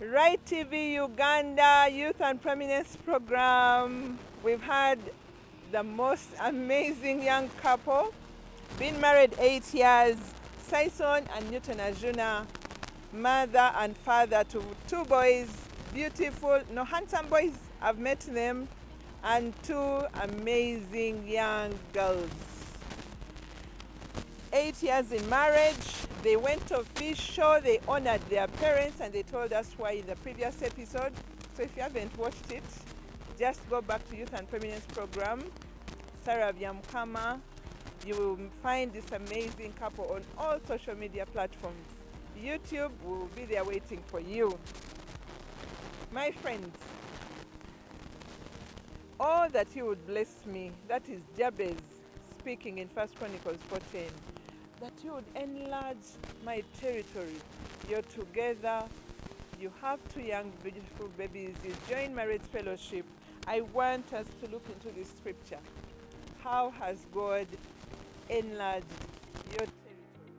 Rite TV Uganda Youth and Prominence Program. We've had the most amazing young couple, been married 8 years, Saison and Newton Ajuna, mother and father to 2 boys, beautiful, no handsome boys, I've met them, and 2 amazing young girls. 8 years in marriage, they went official, they honored their parents, and they told us why in the previous episode. So if you haven't watched it, just go back to Youth and Prominence Program, Sarah Vyamkama. You will find this amazing couple on all social media platforms. YouTube will be there waiting for you. My friends, oh, that you would bless me. That is Jabez speaking in 1 Chronicles 4:10. That you would enlarge my territory. You're together. You have 2 young, beautiful babies. You join marriage fellowship. I want us to look into this scripture. How has God enlarged your territory?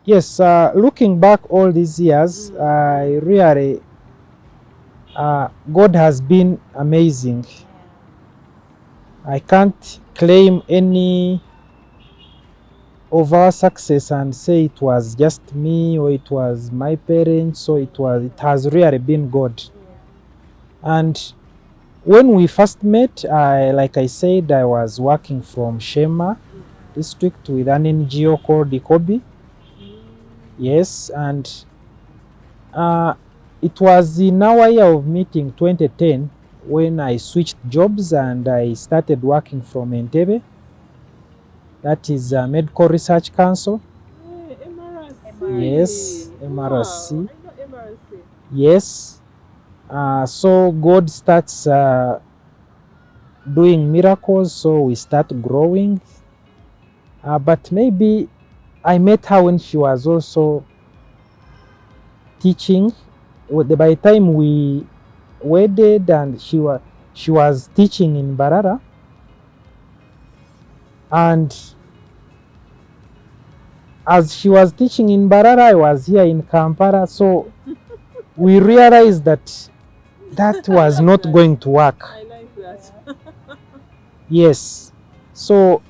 Yes, looking back all these years, I really, God has been amazing. I can't claim any of our success and say it was just me or it was my parents, or it has really been God. And when we first met, like I said, I was working from Shema district with an NGO called Ikobi. Yes, and it was in our year of meeting 2010 when I switched jobs and I started working from Entebbe. That is Medical Research Council. MRC. Yes, MRC. Wow, I know MRC. Yes. So God starts doing miracles, so we start growing. But maybe I met her when she was also teaching. By the time we wedded, and she was teaching in Barara, and as she was teaching in Barara, I was here in Kampala. So we realized that was not going to work. I like that. Yes. So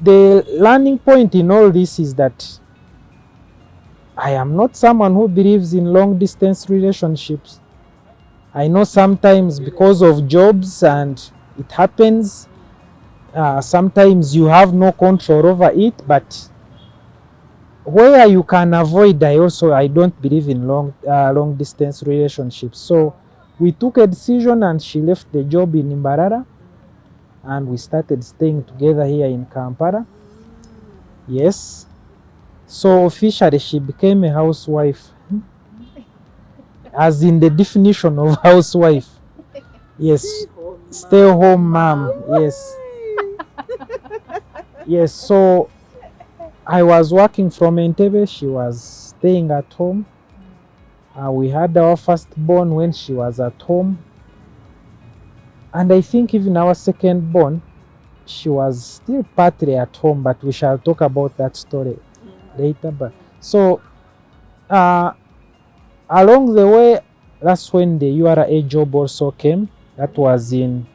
the learning point in all this is that I am not someone who believes in long distance relationships. I know sometimes because of jobs and it happens, sometimes you have no control over it, but where you can avoid, I don't believe in long distance relationships. So we took a decision and she left the job in Mbarara and we started staying together here in Kampala. Yes. So officially she became a housewife, as in the definition of housewife. Yes. Stay home mom. Yes. Yes. So I was working from Entebbe, she was staying at home. We had our firstborn when she was at home. And I think even our secondborn, she was still partly at home, but we shall talk about that story later. But so along the way, that's when the URA job also came. That was in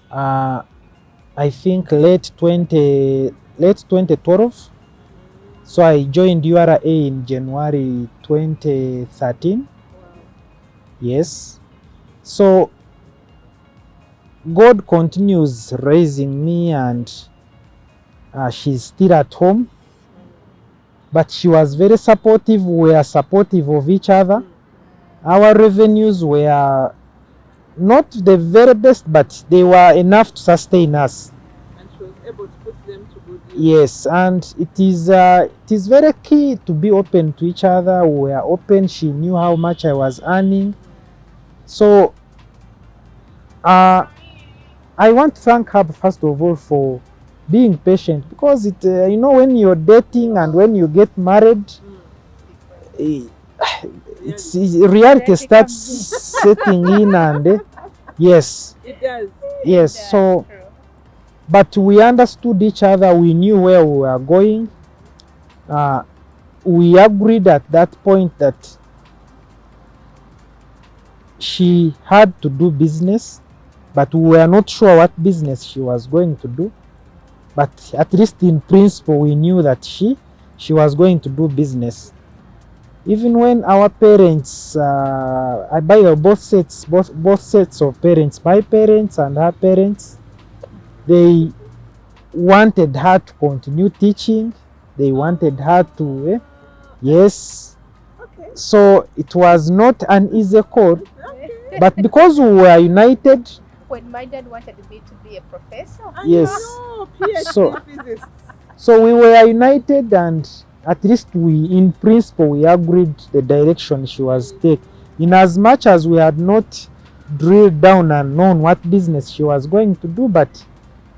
I think late 2012. So I joined URA in January 2013. Yes. So God continues raising me, and she's still at home. But she was very supportive. We were supportive of each other. Our revenues were not the very best, but they were enough to sustain us. And she was able to put them to good use. Yes, and it is very key to be open to each other. We were open. She knew how much I was earning. So I want to thank her first of all for being patient, because when you're dating and when you get married, reality starts setting in, and yes, It does. yes. So, but we understood each other. We knew where we were going. We agreed at that point that she had to do business, but we were not sure what business she was going to do. But at least in principle, we knew that she was going to do business. Even when our parents, by the both sets of parents, my parents and her parents, they wanted her to continue teaching. They wanted her to, yes. Okay. So it was not an easy call, Okay. but because we were united, When my dad wanted me to be a professor. yes. No, PhD So- physicists. So we were united, and at least in principle, we agreed the direction she was taking. In as much as we had not drilled down and known what business she was going to do, but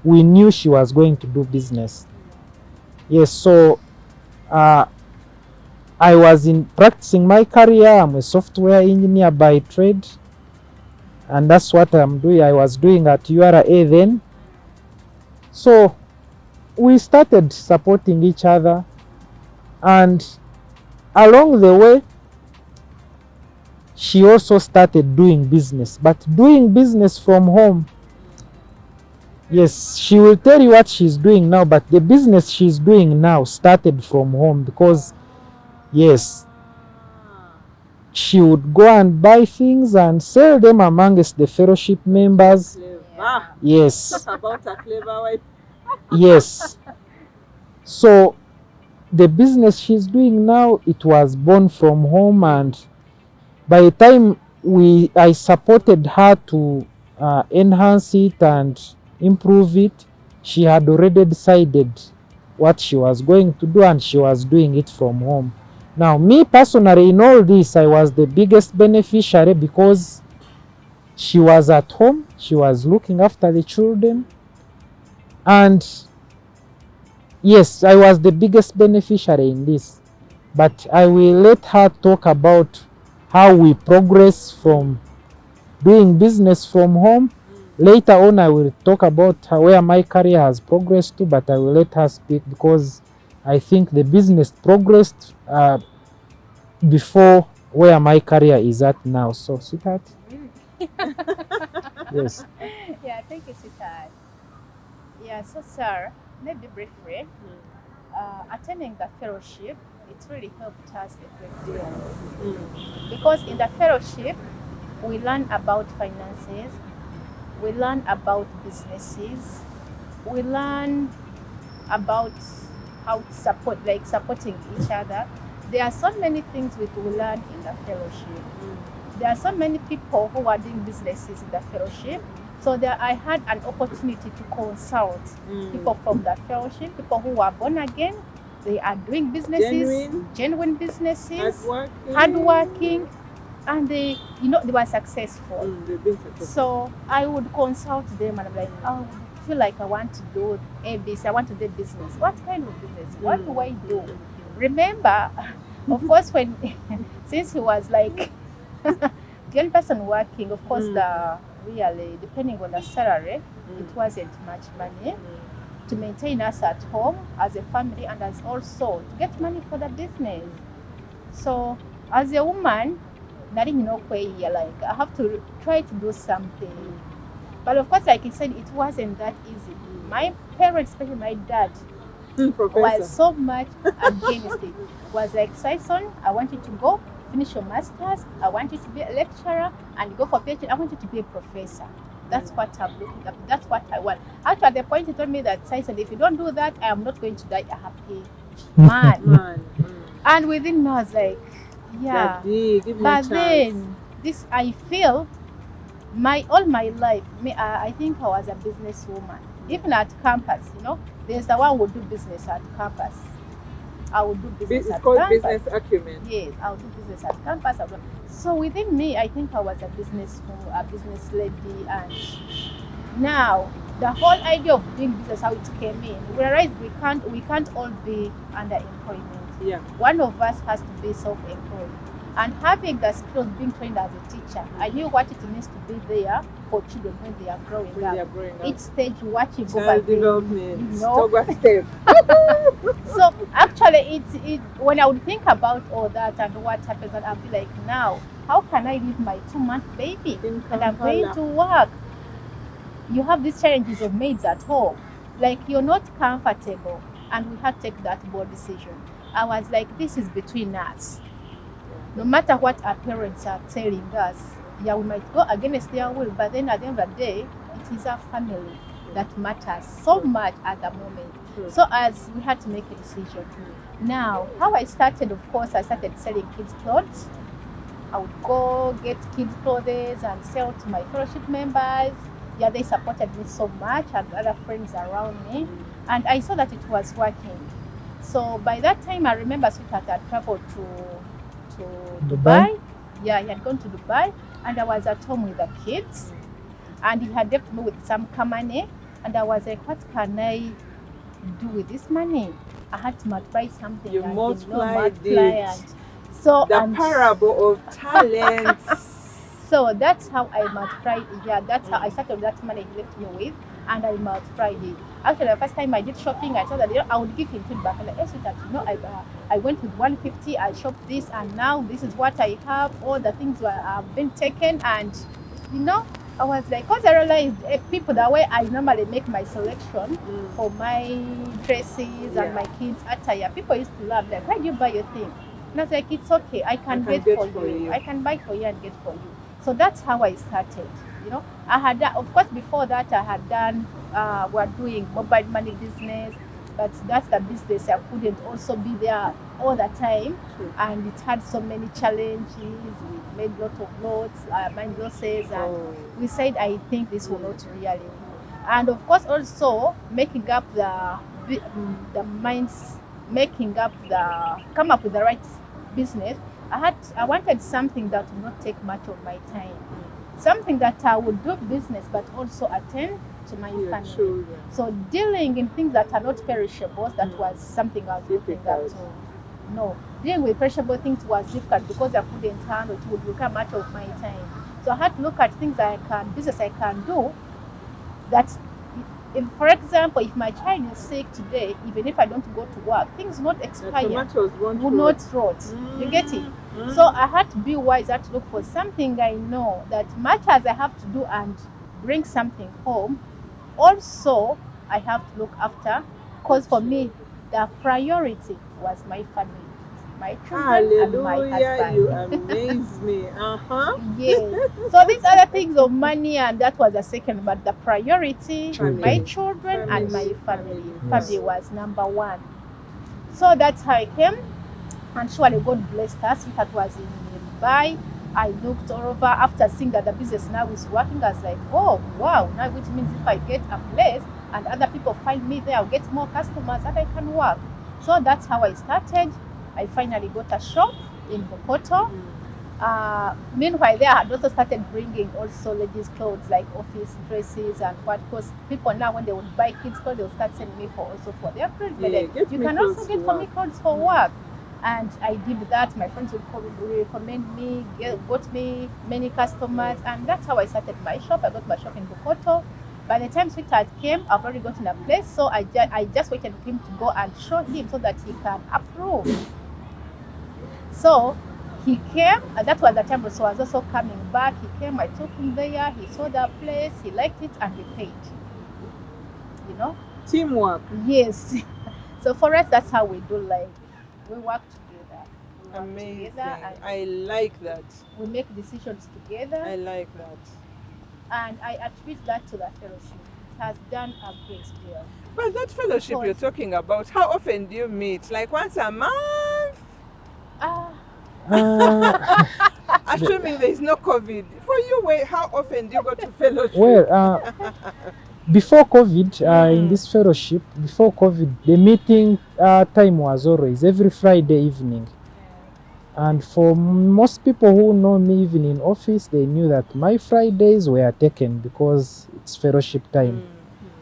we knew she was going to do business. Yes, so I was in practicing my career. I'm a software engineer by trade, and that's what I'm doing. I was doing at URA then. So we started supporting each other, and along the way, she also started doing business, but doing business from home. Yes, she will tell you what she's doing now, but the business she's doing now started from home because, yes, she would go and buy things and sell them amongst the fellowship members. Clever. Yes, Talk about a clever wife. yes. So the business she's doing now, it was born from home, and by the time I supported her to enhance it and improve it, she had already decided what she was going to do, and she was doing it from home. Now, me personally, in all this, I was the biggest beneficiary because she was at home, she was looking after the children, and yes, I was the biggest beneficiary in this. But I will let her talk about how we progress from doing business from home. Later on, I will talk about where my career has progressed to, but I will let her speak because I think the business progressed before where my career is at now. So, sweetheart. Yes. Yeah, thank you, sweetheart. Yeah, so sir, maybe briefly, attending the fellowship, it really helped us a great deal. Because in the fellowship, we learn about finances, we learn about businesses, we learn about how to support, like supporting each other. There are so many things we learn in the fellowship. There are so many people who are doing businesses in the fellowship. So there, I had an opportunity to consult people from the fellowship, people who are born again. They are doing businesses, genuine businesses, hardworking, and they were successful. So I would consult them, and I'm like, oh, I feel like I want to do ABC. I want to do business. What kind of business? What do I do? Remember, of course, when since he was like the only person working, of course, really depending on the salary, it wasn't much money to maintain us at home as a family, and as also to get money for the business. So as a woman, nothing like I have to try to do something. But of course, like I said, it wasn't that easy. My parents, especially my dad, was so much against it. Was like, Sison, I want you to go finish your masters. I want you to be a lecturer and go for PhD. I want you to be a professor. That's what I'm looking at. That's what I want. Actually, at the point he told me that, Sison, if you don't do that, I am not going to die a happy man. And within me, I was like, yeah. But then this, I feel all my life, I think I was a businesswoman. Even at campus, there's the one who would do business at campus. I would do business at campus. It's called business acumen. Yes, I would do business at campus. So within me, I think I was a business lady, and now the whole idea of doing business, how it came in, we realized we can't all be under employment. Yeah. One of us has to be self-employed. And having the skills, being trained as a teacher, I knew what it means to be there for children when they are growing When up. they are growing up. Each stage watching over Child them, development, you know. step by step. So actually, when I would think about all that and what happens, and I'll be like, now, how can I leave my 2-month baby In and I'm going Kampala. to work? You have these challenges of maids at home, like you're not comfortable, and we had to take that bold decision. I was like, this is between us. No matter what our parents are telling us, yeah, we might go against their will, but then at the end of the day, it is our family that matters so much at the moment. So as we had to make a decision. Now, how I started, of course, I started selling kids' clothes. I would go get kids' clothes and sell to my fellowship members. Yeah, they supported me so much and other friends around me. And I saw that it was working. So by that time, I remember Sweetheart had traveled to Dubai. Yeah, he had gone to Dubai, and I was at home with the kids. And he had left me with some money. And I was like, what can I do with this money? I had to multiply something. You and multiplied it. And so The parable of talents. So that's how I multiplied. Yeah, that's how I started with that money he left me with, and I multiplied it. Actually, the first time I did shopping, I thought that I would give him feedback. And I said that I went with 150, I shopped this, and now this is what I have. All the things have been taken, and I was like, because I realized people, the way I normally make my selection for my dresses and my kids' attire, people used to laugh, like, why do you buy your thing? And I was like, it's okay, I can get for you. I can buy for you and get for you. So that's how I started. I had done, of course, before that I had done, we're doing mobile money business, but that's the business I couldn't also be there all the time, and it had so many challenges. We made a lot of mind losses, and we said, I think this will not really. And of course, also making up the minds, come up with the right business. I wanted something that would not take much of my time. Something that I would do business but also attend to my family. Children. So dealing in things that are not perishables, that was something I was looking at. No, dealing with perishable things was difficult because I couldn't handle it. It would become much of my time. So I had to look at things business I can do. That, if, for example, if my child is sick today, even if I don't go to work, things will not expire. Will not rot. You get it? So I had to be wise. I had to look for something I know that much as I have to do and bring something home, also I have to look after. Because for me, the priority was my family, my children, and my husband. You amaze me. Yeah. So these other things of money and that was a second, but the priority, my children and my family. Family was number one. So that's how I came. And surely God blessed us. That was in Dubai. I looked all over after seeing that the business now is working. I was like, oh wow, now which means if I get a place and other people find me there, I'll get more customers and I can work. So that's how I started. I finally got a shop in Bokoto. Meanwhile, there I had also started bringing also ladies' clothes like office dresses and what. Because people now, when they would buy kids' clothes, they'll start sending me also for their clothes. You can also get for me clothes for work. And I did that. My friends would recommend me, got me many customers, and that's how I started my shop. I got my shop in Bokoto. By the time Sweetheart came, I've already gotten a place, so I just waited for him to go and show him so that he can approve. So he came, and that was the time, so I was also coming back. He came, I took him there, he saw the place, he liked it, and he paid. Teamwork. Yes. So for us, that's how we do life. We work together. Amazing. I like that. We make decisions together. I like that. And I attribute that to the fellowship. It has done a great deal. But that fellowship you're talking about, how often do you meet? Like once a month? Assuming there is no COVID. For you, how often do you go to fellowship? Well, before COVID, in this fellowship, before COVID, the meeting time was always every Friday evening. And for most people who know me even in office, they knew that my Fridays were taken because it's fellowship time.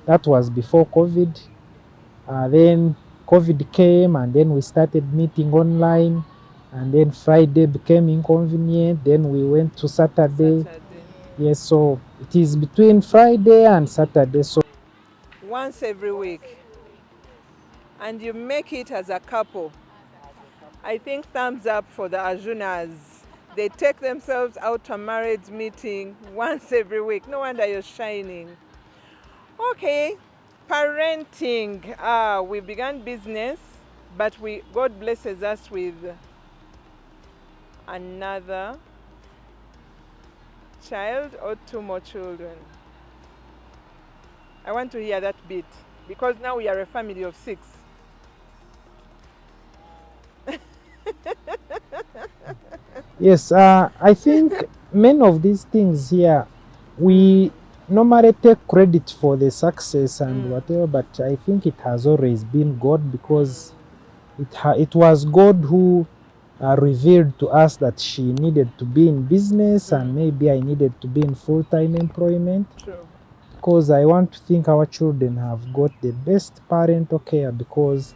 That was before COVID. Then COVID came and then we started meeting online. and then Friday became inconvenient, then we went to Saturday. Yes, so it is between Friday and Saturday. So Once every week. And you make it as a couple. I think thumbs up for the Ajunas. They take themselves out to a marriage meeting once every week. No wonder you're shining. Okay, parenting. We began business, but God blesses us with another child or 2 more children. I want to hear that bit because now we are a family of 6. yes, I think many of these things here, we normally take credit for the success and whatever, but I think it has always been God, because it was God who revealed to us that she needed to be in business and maybe I needed to be in full-time employment. True. Because I want to think our children have got the best parental care, because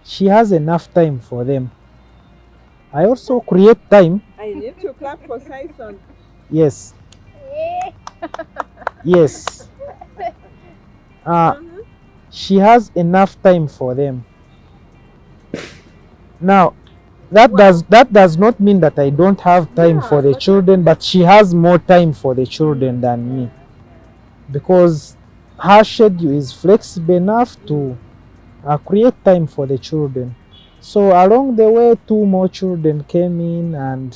she has enough time for them. I also create time. I need to clap for Sison. Yes. Yes. She has enough time for them. Now, that does not mean that I don't have time for the children, but she has more time for the children than me, because her schedule is flexible enough to create time for the children. So along the way, 2 more children came in, and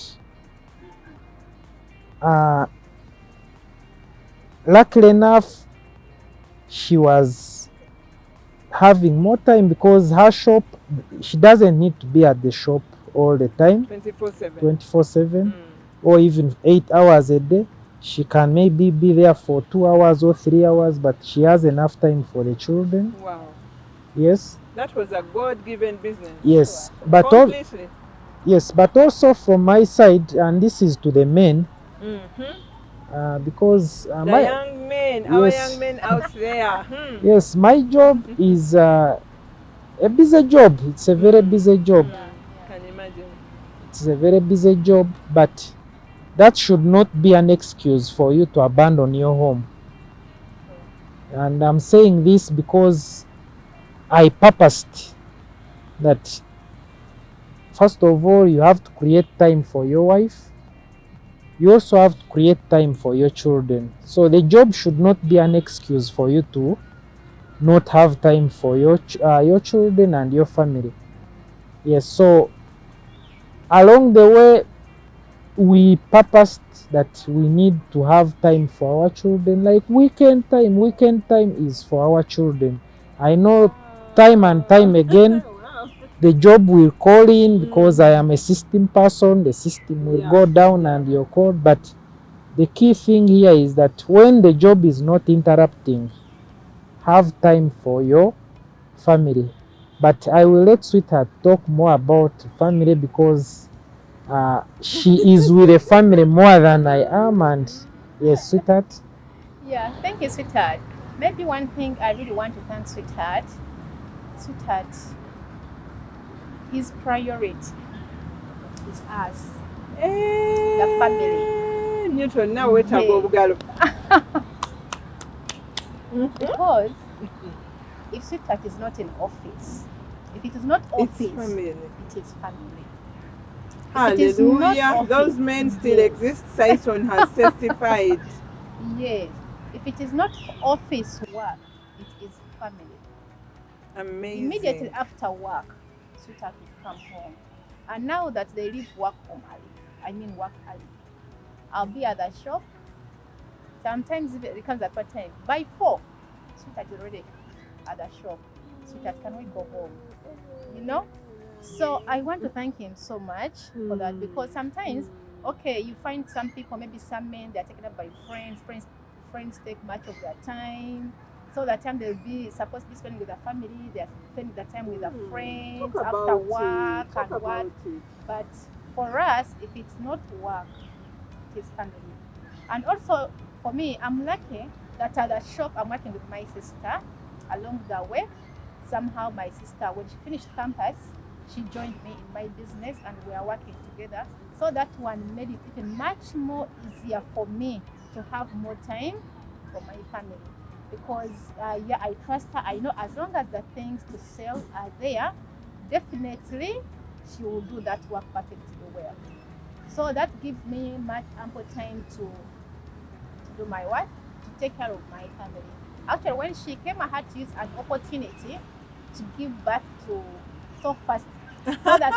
luckily enough, she was having more time, because her shop, she doesn't need to be at the shop all the time 24/7 or even 8 hours a day. She can maybe be there for 2 hours or 3 hours, but she has enough time for the children. Wow. Yes. That was a God-given business. Yes, Completely. yes, but also from my side, and this is to the men, because the young men, our young men out there. Yes, my job is a busy job. It's a very busy job. Can imagine. It's a very busy job, but that should not be an excuse for you to abandon your home. And I'm saying this because I purposed that, first of all, you have to create time for your wife. You also have to create time for your children. So the job should not be an excuse for you to not have time for your children and your family. Yes, so along the way, we purposed that we need to have time for our children, like weekend time. Weekend time is for our children. I know time and time again, the job will call in, because I am a system person, the system will go down and you're called. But the key thing here is that when the job is not interrupting, have time for your family. But I will let Sweetheart talk more about family, because she is with a family more than I am. And yes, Sweetheart. Yeah, thank you, Sweetheart. Maybe one thing I really want to thank Sweetheart, his priority is us, the family. Newton, now wait a go. Because if Sweetheart is not in office, if it is not office, it is family. Hallelujah. Those men still exist. Sison has testified. Yes. If it is not office work, it is family. Amazing. Immediately after work, Sweetheart will come home. And now that they leave work home work early, I'll be at the shop. Sometimes it comes at what time? By 4, Sweetheart is already at the shop. Sweetheart, can we go home? You know? So I want to thank him so much for that, because sometimes, okay, you find some people, maybe some men, they're taken up by friends take much of their time. So that time they'll be supposed to be spending with their family, they're spending the time with their friends after work and what. But for us, if it's not work, it is family. And also for me, I'm lucky that at the shop I'm working with my sister along the way. Somehow my sister, when she finished campus, She joined me in my business and we are working together. So that one made it even much more easier for me to have more time for my family. Because yeah, I trust her. I know as long as the things to sell are there, definitely she will do that work perfectly well. So that gives me much ample time to do my work, to take care of my family. Actually, when she came, I had to use an opportunity to give birth to so fast. So that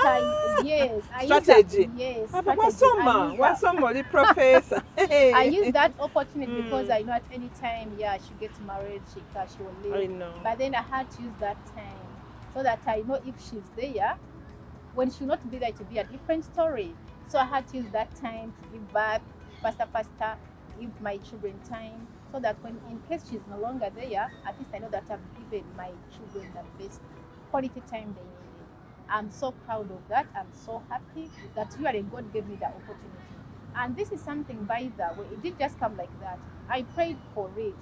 I use that, Strategy. yes, Papa, strategy. wasoma, the professor. I use that opportunity because Mm. I know at any time, yeah, she gets married, she will leave. I know. But then I had to use that time so that I know if she's there, when she'll not be there, to be a different story. So I had to use that time to give birth faster, give my children time, so that when in case she's no longer there, at least I know that I've given my children the best quality time they needed. I'm so proud of that. I'm so happy that really God gave me the opportunity. And this is something, by the way, it did just come like that. I prayed for it.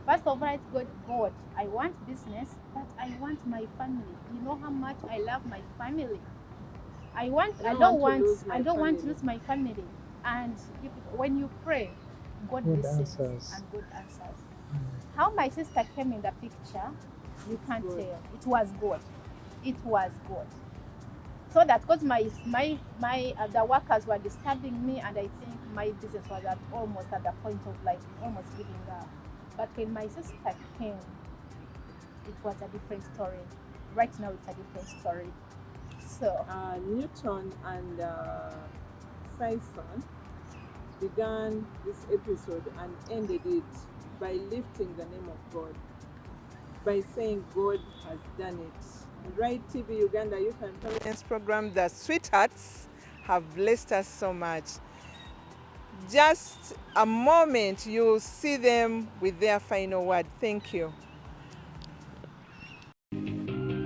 First of all, I told God, I want business, but I want my family. You know how much I love my family. I don't want to lose my family. And when you pray, God God listens answers. and God answers. How my sister came in the picture, you can't God. tell. It was God. It was God. So that because my the workers were disturbing me, and I think my business was almost at the point of like almost giving up. But when my sister came, it was a different story. Right now, it's a different story. So Newton and Sison began this episode and ended it by lifting the name of God, by saying God has done it. Rite TV Uganda Youth and Parents Program, the sweethearts, have blessed us so much. Just a moment, you'll see them with their final word. Thank you.